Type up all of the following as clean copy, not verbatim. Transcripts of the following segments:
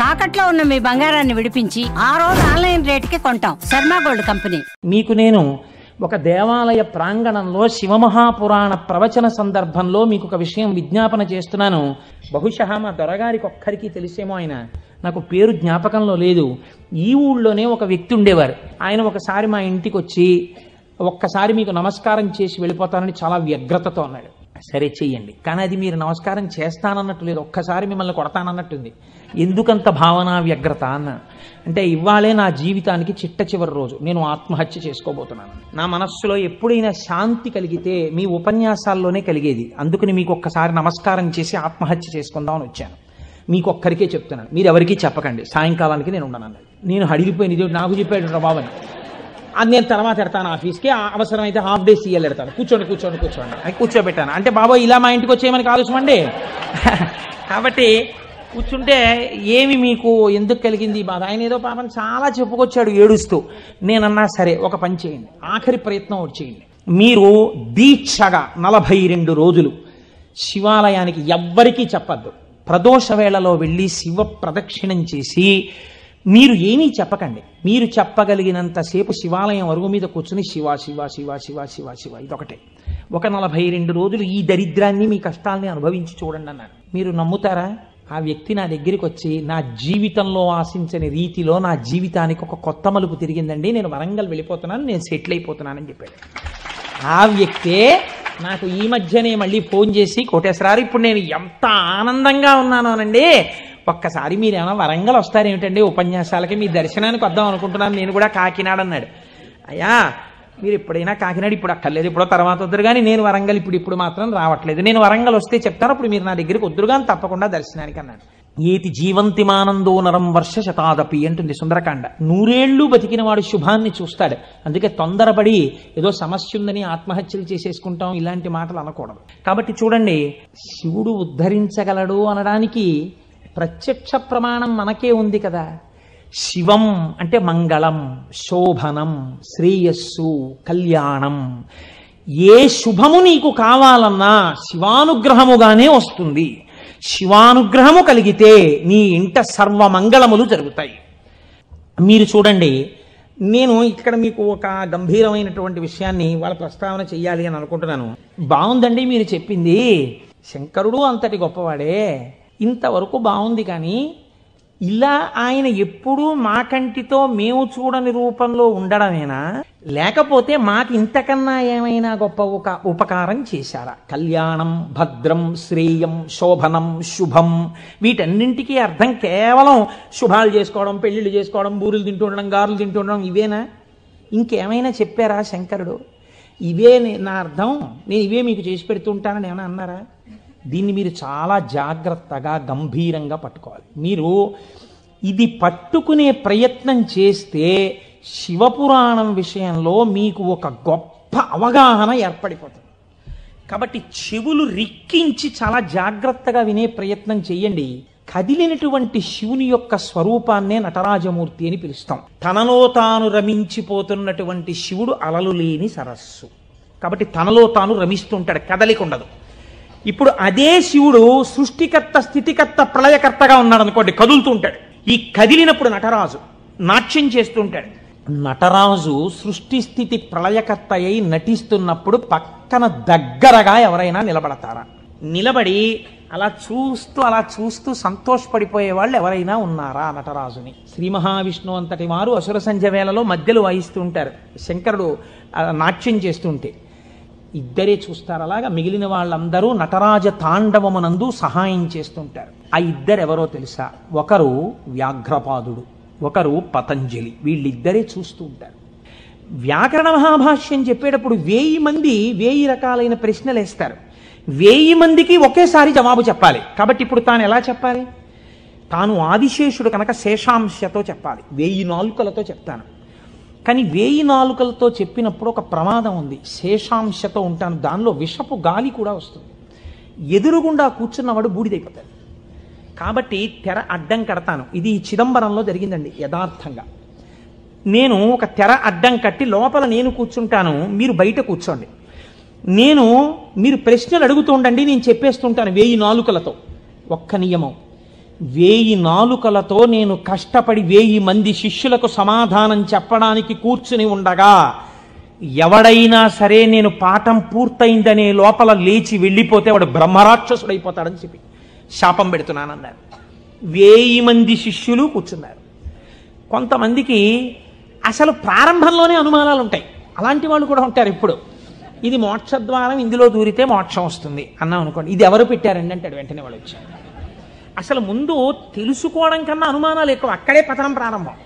తాకట్లో ఉన్న మీ బంగారాన్ని విడిపించి ఆ రోజు ఆన్లైన్ రేటుకి కొంటాం. Sharma gold company. మీకు నేను ఒక దేవాలయ ప్రాంగణంలో శివమహాపురాణ ప్రవచన సందర్భంలో మీకు ఒక విషయం విజ్ఞాపన చేస్తున్నాను. బహుశా మా దొరగారికి ఒక్కరికి తెలిసేమో, ఆయన నాకు పేరు జ్ఞాపకంలో లేదు. ఈ ఊళ్ళోనే ఒక వ్యక్తి ఉండేవారు. ఆయన ఒకసారి మా ఇంటికి వచ్చి ఒక్కసారి మీకు నమస్కారం చేసి వెళ్ళిపోతానని చాలా వ్యగ్రతతో అన్నాడు. సరే చెయ్యండి, కానీ అది మీరు నమస్కారం చేస్తానన్నట్టు లేదు, ఒక్కసారి మిమ్మల్ని కొడతానన్నట్టుంది. ఎందుకంత భావన వ్యగ్రత అన్న అంటే, ఇవాళే నా జీవితానికి చిట్ట చివరి రోజు, నేను ఆత్మహత్య చేసుకోబోతున్నాను. నా మనస్సులో ఎప్పుడైనా శాంతి కలిగితే మీ ఉపన్యాసాల్లోనే కలిగేది. అందుకని మీకు ఒక్కసారి నమస్కారం చేసి ఆత్మహత్య చేసుకుందామని వచ్చాను. మీకు ఒక్కరికే చెప్తున్నాను, మీరు ఎవరికీ చెప్పకండి, సాయంకాలానికి నేను ఉండనన్నాడు. నేను హడిలిపోయిన ఇది నాకు చెప్పాడు బాబని. అది నేను తర్వాత ఎడతాను ఆఫీస్కి, అవసరమైతే హాఫ్ డే సీఎల్ ఎడతాను, కూర్చోండి అని కూర్చోబెట్టాను. అంటే బాబోయ్ ఇలా మా ఇంటికి వచ్చేయమని ఆలోచమండి. కాబట్టి కూర్చుంటే ఏమి మీకు ఎందుకు కలిగింది బాధ? ఆయన ఏదో పాపం చాలా చెప్పుకొచ్చాడు ఏడుస్తూ. నేనన్నా సరే ఒక పని చేయండి, ఆఖరి ప్రయత్నం ఒకటి చేయండి. మీరు దీక్షగా 42 రోజులు శివాలయానికి ఎవ్వరికీ చెప్పద్దు. ప్రదోష వేళలో వెళ్ళి శివ ప్రదక్షిణం చేసి మీరు ఏమీ చెప్పకండి. మీరు చెప్పగలిగినంతసేపు శివాలయం అరుగు మీద కూర్చుని శివ శివ శివ శివ శివ శివ ఇదొకటే. ఒక 42 రోజులు ఈ దరిద్రాన్ని, మీ కష్టాలని అనుభవించి చూడండి అన్నాడు. మీరు నమ్ముతారా? ఆ వ్యక్తి నా దగ్గరికి వచ్చి నా జీవితంలో ఆశించని రీతిలో నా జీవితానికి ఒక కొత్త మలుపు తిరిగిందండి, నేను వరంగల్ వెళ్ళిపోతున్నాను, నేను సెటిల్ అయిపోతున్నానని చెప్పాడు. ఆ వ్యక్తే నాకు ఈ మధ్యనే మళ్ళీ ఫోన్ చేసి, కోటేశ్వరారు ఇప్పుడు నేను ఎంత ఆనందంగా ఉన్నాను అనండి, ఒక్కసారి మీరు ఏమైనా వరంగల్ వస్తారేమిటండి ఉపన్యాసాలకి, మీ దర్శనానికి వద్దాం అనుకుంటున్నాను, నేను కూడా కాకినాడ అన్నాడు. అయ్యా మీరు ఎప్పుడైనా కాకినాడ ఇప్పుడు అక్కర్లేదు, ఇప్పుడో తర్వాత వద్దురు కానీ, నేను వరంగల్ ఇప్పుడు మాత్రం రావట్లేదు, నేను వరంగల్ వస్తే చెప్తాను, అప్పుడు మీరు నా దగ్గరికి వద్దురు కానీ తప్పకుండా దర్శనానికి అన్నాడు. ఏతి జీవంతిమానందో నరం వర్ష శతాదపి అంటుంది సుందరకాండ. 100 ఏళ్ళు బతికిన వాడు శుభాన్ని చూస్తాడు. అందుకే తొందరపడి ఏదో సమస్య ఉందని ఆత్మహత్యలు చేసేసుకుంటాం ఇలాంటి మాటలు అనకూడదు. కాబట్టి చూడండి, శివుడు ఉద్ధరించగలడు అనడానికి ప్రత్యక్ష ప్రమాణం మనకే ఉంది కదా. శివం అంటే మంగళం, శోభనం, శ్రేయస్సు, కళ్యాణం. ఏ శుభము నీకు కావాలన్నా శివానుగ్రహముగానే వస్తుంది. శివానుగ్రహము కలిగితే నీ ఇంట సర్వమంగళములు జరుగుతాయి. మీరు చూడండి, నేను ఇక్కడ మీకు ఒక గంభీరమైనటువంటి విషయాన్ని వాళ్ళ ప్రస్తావన చెయ్యాలి అని అనుకుంటున్నాను. బాగుందండి మీరు చెప్పింది, శంకరుడు అంతటి గొప్పవాడే, ఇంతవరకు బాగుంది. కానీ ఇలా ఆయన ఎప్పుడూ మా కంటితో మేము చూడని రూపంలో ఉండడమేనా, లేకపోతే మాకు ఇంతకన్నా ఏమైనా గొప్ప ఉపకారం చేశారా? కళ్యాణం, భద్రం, శ్రేయం, శోభనం, శుభం, వీటన్నింటికీ అర్థం కేవలం శుభాలు చేసుకోవడం, పెళ్లిళ్ళు చేసుకోవడం, బూరులు తింటూ ఉండడం, గారులు తింటూ ఉండడం, ఇవేనా? ఇంకేమైనా చెప్పారా శంకరుడు? ఇవే నా అర్థం, నేను ఇవే మీకు చేసి పెడుతూ ఉంటానని ఏమైనా అన్నారా? దీన్ని మీరు చాలా జాగ్రత్తగా గంభీరంగా పట్టుకోవాలి. మీరు ఇది పట్టుకునే ప్రయత్నం చేస్తే శివపురాణం విషయంలో మీకు ఒక గొప్ప అవగాహన ఏర్పడిపోతుంది. కాబట్టి చెవులు రిక్కించి చాలా జాగ్రత్తగా వినే ప్రయత్నం చేయండి. కదిలినటువంటి శివుని యొక్క స్వరూపాన్నే నటరాజమూర్తి అని పిలుస్తాం. తనలో తాను రమించిపోతున్నటువంటి శివుడు అలలు లేని సరస్సు. కాబట్టి తనలో తాను రమిస్తుంటాడు, కదలిక ఉండదు. ఇప్పుడు అదే శివుడు సృష్టికర్త, స్థితికర్త, ప్రళయకర్తగా ఉన్నాడు అనుకోండి, కదులుతూ ఉంటాడు. ఈ కదిలినప్పుడు నటరాజు నాట్యం చేస్తుంటాడు. నటరాజు సృష్టి స్థితి ప్రళయకర్త అయి నటిస్తున్నప్పుడు పక్కన దగ్గరగా ఎవరైనా నిలబడతారా? నిలబడి అలా చూస్తూ సంతోషపడిపోయే వాళ్ళు ఎవరైనా ఉన్నారా నటరాజుని? శ్రీ మహావిష్ణువు అంతటి వారు అసుర సంధ్య వేళలో మధ్యలో వాయిస్తూ ఉంటారు, శంకరుడు నాట్యం చేస్తుంటే ఇద్దరే చూస్తారు. అలాగా మిగిలిన వాళ్ళందరూ నటరాజ తాండవమునందు సహాయం చేస్తుంటారు. ఆ ఇద్దరెవరో తెలుసా? ఒకరు వ్యాఘ్రపాదుడు, ఒకరు పతంజలి. వీళ్ళిద్దరే చూస్తూ ఉంటారు. వ్యాకరణ మహాభాష్యం చెప్పేటప్పుడు 1000 మంది 1000 రకాలైన ప్రశ్నలు వేస్తారు. 1000 మందికి ఒకేసారి జవాబు చెప్పాలి. కాబట్టి ఇప్పుడు తాను ఎలా చెప్పాలి? తాను ఆదిశేషుడు కనుక శేషాంశతో చెప్పాలి, 1000 నాలుకలతో చెప్తాను. కానీ 1000 నాలుకలతో చెప్పినప్పుడు ఒక ప్రమాదం ఉంది. శేషాంశతో ఉంటాను, దానిలో విషపు గాలి కూడా వస్తుంది, ఎదురుగుండా కూర్చున్నవాడు బూడిదైపోతాడు. కాబట్టి తెర అడ్డం కడతాను. ఇది చిదంబరంలో జరిగిందండి యథార్థంగా. నేను ఒక తెర అడ్డం కట్టి లోపల నేను కూర్చుంటాను, మీరు బయట కూర్చోండి. మీరు ప్రశ్నలు అడుగుతూ ఉండండి, నేను చెప్పేస్తుంటాను 1000 నాలుకలతో. ఒక్క నియమం, 1000 నాలుకలతో నేను కష్టపడి 1000 మంది శిష్యులకు సమాధానం చెప్పడానికి కూర్చుని ఉండగా ఎవడైనా సరే నేను పాఠం పూర్తయిందనే లోపల లేచి వెళ్ళిపోతే వాడు బ్రహ్మరాక్షసుడైపోతాడని చెప్పి శాపం పెడుతున్నానన్నారు. 1000 మంది శిష్యులు కూర్చున్నారు. కొంతమందికి అసలు ప్రారంభంలోనే అనుమానాలు ఉంటాయి. అలాంటి వాళ్ళు కూడా ఉంటారు. ఇప్పుడు ఇది మోక్షద్వారం, ఇందులో దూరితే మోక్షం వస్తుంది అన్నాం అనుకోండి, ఇది ఎవరు పెట్టారండి అంటాడు. వెంటనే వాడు వచ్చాడు. అసలు ముందు తెలుసుకోవడం కన్నా అనుమానాలు ఎక్కువ. అక్కడే పతనం ప్రారంభం.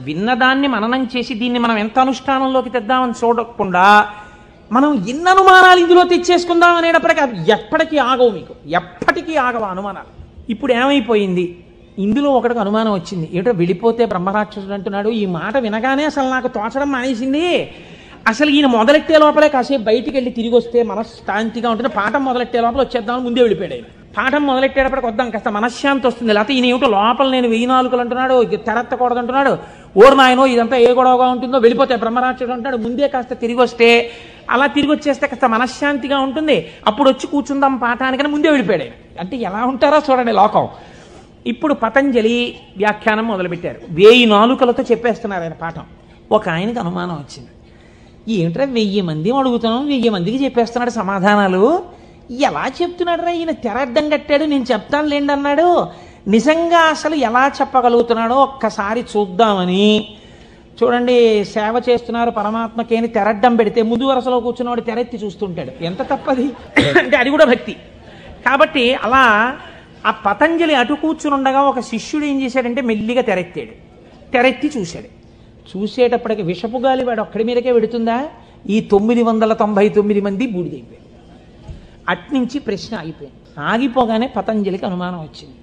విన్నదాన్ని మననం చేసి దీన్ని మనం ఎంత అనుష్ఠానంలోకి తెద్దామని చూడకుండా మనం ఎన్ని అనుమానాలు ఇందులో తెచ్చేసుకుందాం అనేటప్పటికీ అది ఎప్పటికీ ఆగవు. మీకు ఎప్పటికీ ఆగవు అనుమానాలు. ఇప్పుడు ఏమైపోయింది, ఇందులో ఒకటికి అనుమానం వచ్చింది. ఏటో వెళ్ళిపోతే బ్రహ్మరాక్షసుడు అంటున్నాడు. ఈ మాట వినగానే అసలు నాకు తోచడం మానేసింది. అసలు ఈయన మొదలెట్టే లోపలే కాసేపు బయటికి వెళ్ళి తిరిగి వస్తే మనశ్శాంతిగా ఉంటుంది. పాఠం మొదలెట్టే లోపల వచ్చేద్దామని ముందే వెళ్ళిపోయాడు ఆయన. పాఠం మొదలెట్టేటప్పటికి వద్దాం, కాస్త మనశ్శాంతి వస్తుంది. లేకపోతే ఈయన ఏమిటో లోపల నేను 1000 నాలుకలు అంటున్నాడు, తెరత్తకూడదు అంటున్నాడు, ఓరు నాయనో ఇదంతా ఏ గొడవగా ఉంటుందో, వెళ్ళిపోతే బ్రహ్మరాక్షసుడు అంటాడు. ముందే కాస్త తిరిగి వస్తే, అలా తిరిగి వచ్చేస్తే కాస్త మనశ్శాంతిగా ఉంటుంది. అప్పుడు వచ్చి కూర్చుందాం పాఠానికని ముందే వెళ్ళిపోయాడు ఆయన. అంటే ఎలా ఉంటారో చూడండి లోకం. ఇప్పుడు పతంజలి వ్యాఖ్యానం మొదలుపెట్టారు. 1000 నాలుకలతో చెప్పేస్తున్నారు ఆయన పాఠం. ఒక ఆయనకి అనుమానం వచ్చింది. ఏమిట్రా 1000 మంది అడుగుతున్నాం, 1000 మందికి చెప్పేస్తున్నాడు సమాధానాలు, ఎలా చెప్తున్నాడు రా ఈయన? తెర అడ్డం కట్టాడు, నేను చెప్తాను లేండి అన్నాడు. నిజంగా అసలు ఎలా చెప్పగలుగుతున్నాడో ఒక్కసారి చూద్దామని. చూడండి, సేవ చేస్తున్నారు పరమాత్మకి అని తెరడ్డం పెడితే ముందు వరుసలో కూర్చున్నవాడు తెరెత్తి చూస్తుంటాడు. ఎంత తప్పది అంటే అది కూడా భక్తి. కాబట్టి అలా ఆ పతంజలి అటు కూర్చుని ఉండగా ఒక శిష్యుడు ఏం చేశాడంటే మెల్లిగా తెరెత్తాడు. తెరెత్తి చూశాడు. చూసేటప్పటికి విషపు గాలి వాడు ఒక్కడి మీదకే పెడుతుందా? ఈ 999 మంది బూడిదైపోయారు. అట్నుంచి ప్రశ్న ఆగిపోయింది. ఆగిపోగానే పతంజలికి అనుమానం వచ్చింది.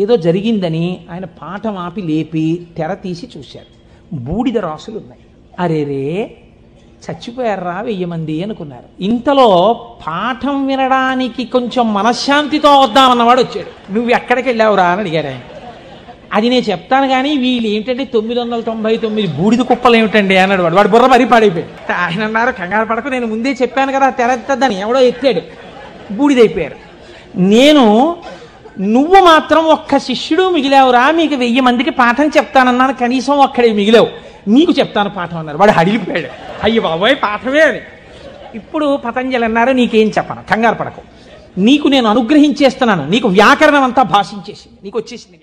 ఏదో జరిగిందని ఆయన పాఠం ఆపి లేపి తెర తీసి చూశారు. బూడిద రాసులు ఉన్నాయి. అరేరే చచ్చిపోయారా 1000 మంది అనుకున్నారు. ఇంతలో పాఠం వినడానికి కొంచెం మనశ్శాంతితో వద్దామన్నవాడు వచ్చాడు. నువ్వు ఎక్కడికి వెళ్ళావురా అని అడిగాడు ఆయన. అది నేను చెప్తాను కానీ వీళ్ళు ఏంటంటే 999 బూడిద కుప్పలు ఏమిటండి అన్నాడు. వాడు బుర్ర మరీ పాడైపోయాడు. ఆయన అన్నారు, కంగారు పడకు, నేను ముందే చెప్పాను కదా తెరద్దని. ఎవడో ఎత్తాడు, బూడిదైపోయారు. నువ్వు మాత్రం ఒక్క శిష్యుడు మిగిలావురా, మీకు 1000 మందికి పాఠం చెప్తానన్నాను, కనీసం ఒక్కడే మిగిలావు, నీకు చెప్తాను పాఠం అన్నారు. వాడు అడిగిపోయాడు, అయ్యి బాబోయ్ పాఠమే అని. ఇప్పుడు పతంజలి అన్నారు, నీకేం చెప్పను, కంగారు పడకు, నీకు నేను అనుగ్రహించేస్తున్నాను, నీకు వ్యాకరణం అంతా భాషించేసింది, నీకు వచ్చేసింది.